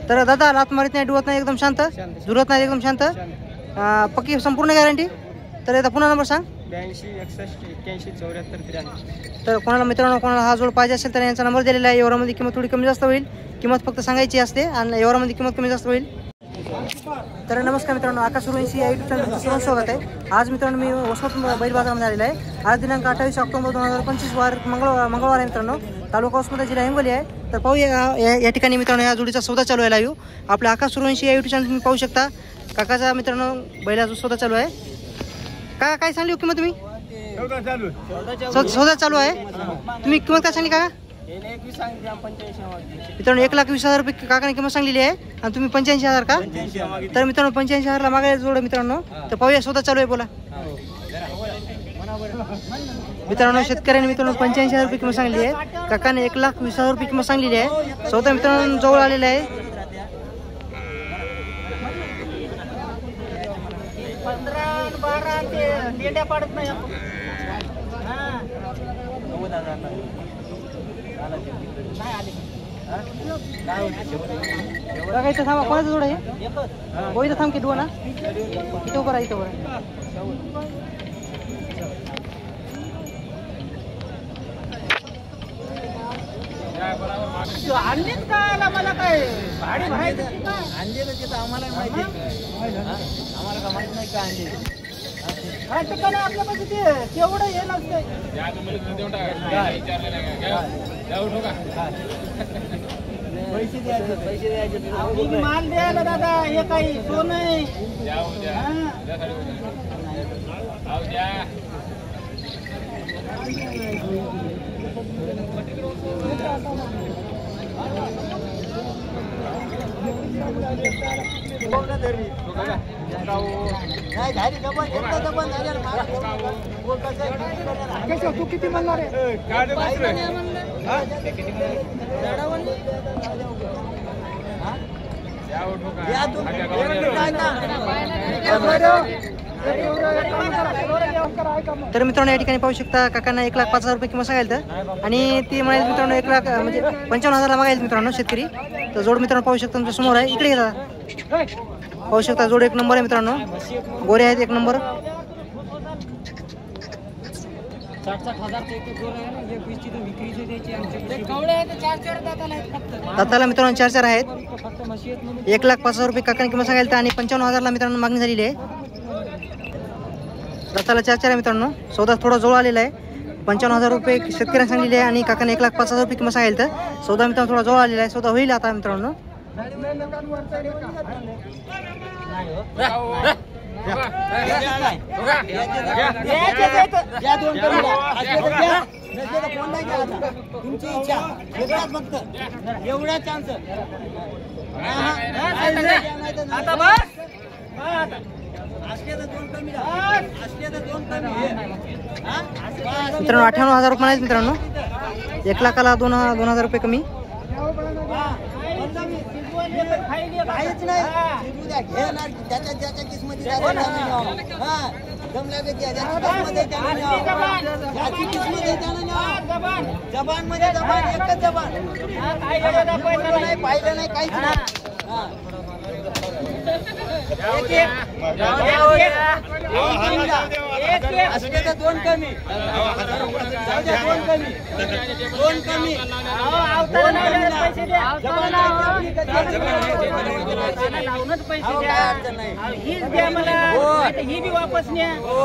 तर दादा लात मारित नाही, डुवत नाही, एकदम शांत, झुरत नाही, एकदम शांत, पक्की संपूर्ण गॅरंटी. तर याचा पुन्हा नंबर सांग. 8261 तर कोणाला मित्रांनो कोणाला हा जोड पाहिजे असेल तर यांचा नंबर दिलेला आहे. एवढ्यामध्ये किंमत थोडी कमी जास्त होईल. किंमत फक्त सांगायची असते आणि एवढ्यामध्ये किंमत कमी जास्त होईल. तर नमस्कार मित्रांनो, आकाश सूर्यवंशी या युट्यूब चॅनल सर्व स्वागत आहे. आज मित्रांनो मी वसमत बैल बाजारामध्ये आलेला आहे. आज दिनांक 28 ऑक्टोबर 2025 मंगळवार आहे मित्रांनो. तालुका वसमत, जिल्हा हिंगोली आहे. तर पाहूया या ठिकाणी मित्रांनो या जोडीचा सौदा चालू आहे लाईव्ह. आपल्या आकाश सूर्यवंशी या युट्यूब चॅनल तुम्ही पाहू शकता. काकाचा मित्रांनो बैलाचा सौदा चालू आहे. काय सांगली किंमत तुम्ही? सौदा चालू आहे. तुम्ही किंमत काय सांगली काका? मित्रांनो 1,20,000 रुपये काकाने किंमत सांगलेली आहे आणि तुम्ही 85,000 का? तर मित्रांनो 85,000ला मागायला जोड मित्रांनो. तर पाहूया सौदा चालू आहे. बोला मित्रांनो. शेतकऱ्याने मित्रांनो 85,000 रुपये किंमत सांगली आहे. काकाने 1,20,000 रुपये किंमत सांगलेली आहे. सौदा मित्रांनो जवळ आलेला आहे. 15-12 पाडत नाही. काका इथं थांबा. कोणाचा जोड आहे? हो इथं थांब की डुवा ना. इथं उभं राहा, इथं उभं राहा. आणलीच का मला काय भाडी भरायचं आणली तिथं आम्हाला माहिती. आम्हाला का माहित नाही का आणली. आपल्यापाशी तेवढं हे नसतं. पैसे द्यायचे माल द्यायला दादा. हे काही सोनं आहे. तू किती म्हणणार आहे? तर मित्रांनो या ठिकाणी पाहू शकता काकांना 1,05,000 रुपये किंमत सांगायला. आणि ती म्हणायला मित्रांनो 1,00,000 म्हणजे 55,000ला मागायला मित्रांनो शेतकरी. तर जोड मित्रांनो पाहू शकता तुमच्या समोर आहे. इकडे येतात पाहू शकता. जोड एक नंबर आहे मित्रांनो. गोरे आहेत एक नंबर. 60,000 दाताला मित्रांनो 4 आहेत. 1,05,000 रुपये काकांनी किंमत सांगायला आणि 55,000ला मित्रांनो मागणी झालेली आहे. दाताला 4 आहे मित्रांनो. सौदा थोडा जवळ आलेला आहे. 55,000 रुपये शेतकऱ्यांनी सांगलेले आहे आणि काकाने 1,05,000 रुपये किंमत सांगायला. तर सौदा मित्रांनो थोडा जवळ आलेला आहे. सौदा होईल आता मित्रांनो. द्या दोन कमी द्या. असले तर द्या. नसले तर फोन नाही करायचा. तुमची इच्छा एवढाच फक्त एवढा चान्स. आता बस. असले तर दोन कमी द्या. असले तर दोन कमी. मित्रांनो 58,000 रुपये आहेत मित्रांनो. 1,00,000ला 2,000 रुपये कमी. काहीच नाही. शिकू द्या. घेणार ज्याच्या ज्याच्या किस्मतीत आहे त्याने न्यावं. हा. जमल्या व्यक्ती आहे, ज्याची किस्मत आहे त्याने न्यावं. ज्याची किस्मत आहे त्याने न्यावं. जबान मध्ये जबान एकच जबान. बोललं नाही पाहिलं नाही काहीच नाही. हा. असले तर दोन कमी. जाऊ द्या, दोन कमी. दोन कमी. दोन कमी ना. जबान आहे आपली कधी. अहो, काय अडचण नाही. हो.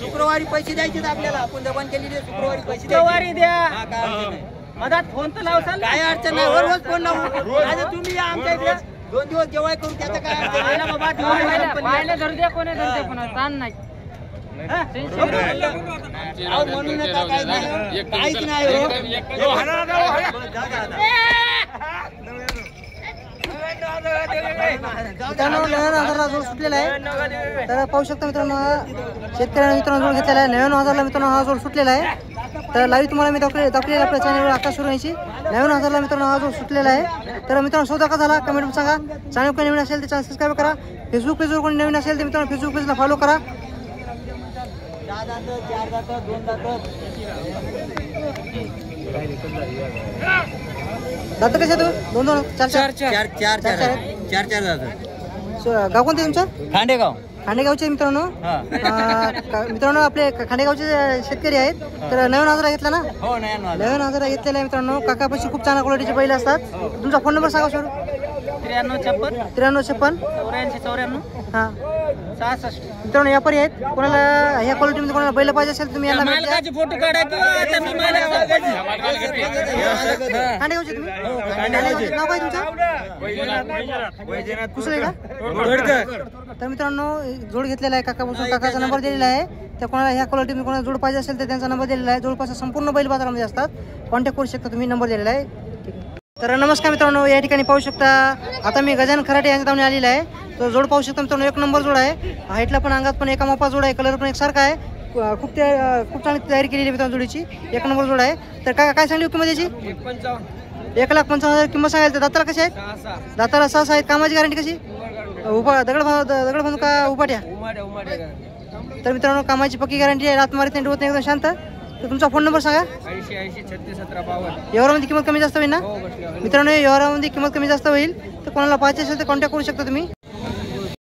शुक्रवारी पैसे द्यायचे आपल्याला. आपण जबान केलेली आहे, शुक्रवारी पैसे शुक्रवारी द्या. हा, काय अडचण नाही. मधात फोन तर लावसाल. काय अडचण नाही. रोज फोन लावू. आज तुम्ही या आमच्या इकडे 2 दिवस जेवाय करू. त्याचं काय अडचण नाही. पाहिलं धरू द्या कोणी धरू द्या कोणा ताण नाही. अहो, म्हणून नका. काहीच नाही. काहीच नाही हो. मित्रांनो 99,000ला जोड सुटलेला आहे. तर पाहू शकता मित्रांनो हा शेतकऱ्यांना मित्रांनो जोड घेतलेला आहे. 99,000ला मित्रांनो हा जोड सुटलेला आहे. तर लाईव्ह तुम्हाला मी दाखवलेला आपल्या चॅनलवर आकाश सुरवंशी. 99,000ला मित्रांनो हा जोड सुटलेला आहे. तर मित्रांनो सौदा का झाला कमेंट सांगा. चॅनल कोणी नवीन असेल तर चॅनल सबस्क्राईब करा. फेसबुक पेजवर कोणी नवीन असेल तर मित्रांनो फेसबुक पेजला फॉलो करा. 4 दात 4 दात 2 दात. दात कसे तू 2-2 4-4 चार जातं. गाव कोणते तुमचं? खांडेगाव. खांडेगावचे मित्रांनो. मित्रांनो आपले खांडेगावचे शेतकरी आहेत. तर 99,000 घेतला ना. हो नाही 99,000 घेतलेला आहे मित्रांनो. काकापाशी खूप चांगल्या क्वालिटीचे बैल असतात. तुमचा फोन नंबर सांगा सर. 9356 9356 84 हा 66. मित्रांनो व्यापारी आहेत. कोणाला ह्या क्वालिटीमध्ये कोणाला बैल पाहिजे असेल तुम्ही यांना भेट द्या. मालकाचे फोटो काढा किंवा आता मी मालक सांगायचे. खांडेगावचे तुम्ही खांडेगावचे नाव काय तुमचं? कुशल आहे का? तर मित्रांनो जोड घेतलेला आहे काकापासून. काकाचा नंबर दिलेला आहे. तर कोणाला ह्या क्वालिटीमध्ये कोणाला जोड पाहिजे असेल तर त्यांचा नंबर दिलेला आहे. जवळपास संपूर्ण बैल बाजारामध्ये असतात. कॉन्टॅक्ट करू शकता तुम्ही. नंबर दिलेला आहे. तर नमस्कार मित्रांनो. या ठिकाणी पाहू शकता आता मी गजानन खराटे यांच्या धावणे आलेला आहे. तो जोड पाहू शकता मित्रांनो. 1 नंबर जोड आहे. हाईटला पण अंगात पण एका मापा जोड आहे. कलर पण एकसारखा आहे. खूप चांगली तयारी केलेली आहे मित्रांनो जोडीची. 1 नंबर जोड आहे. तर काय सांगली किंमत याची? 1,55,000 किंमत सांगायला. तर दाताला कशी आहेत? दाताला 6 आहेत. कामाची गॅरंटी कशी? दगड बांधून का उपाट्या? तर मित्रांनो कामाची पक्की गॅरंटी आहे. रात मारीत नाही, डोत नाही, एकदम शांत. तर तुमचा फोन नंबर सांगा. 80 व्यवहारामध्ये किंमत कमी जास्त होईल ना मित्रांनो? व्यवहारामध्ये किंमत कमी जास्त होईल. तर कोणाला पाहिजे असेल तर कॉन्टॅक्ट करू शकता तुम्ही.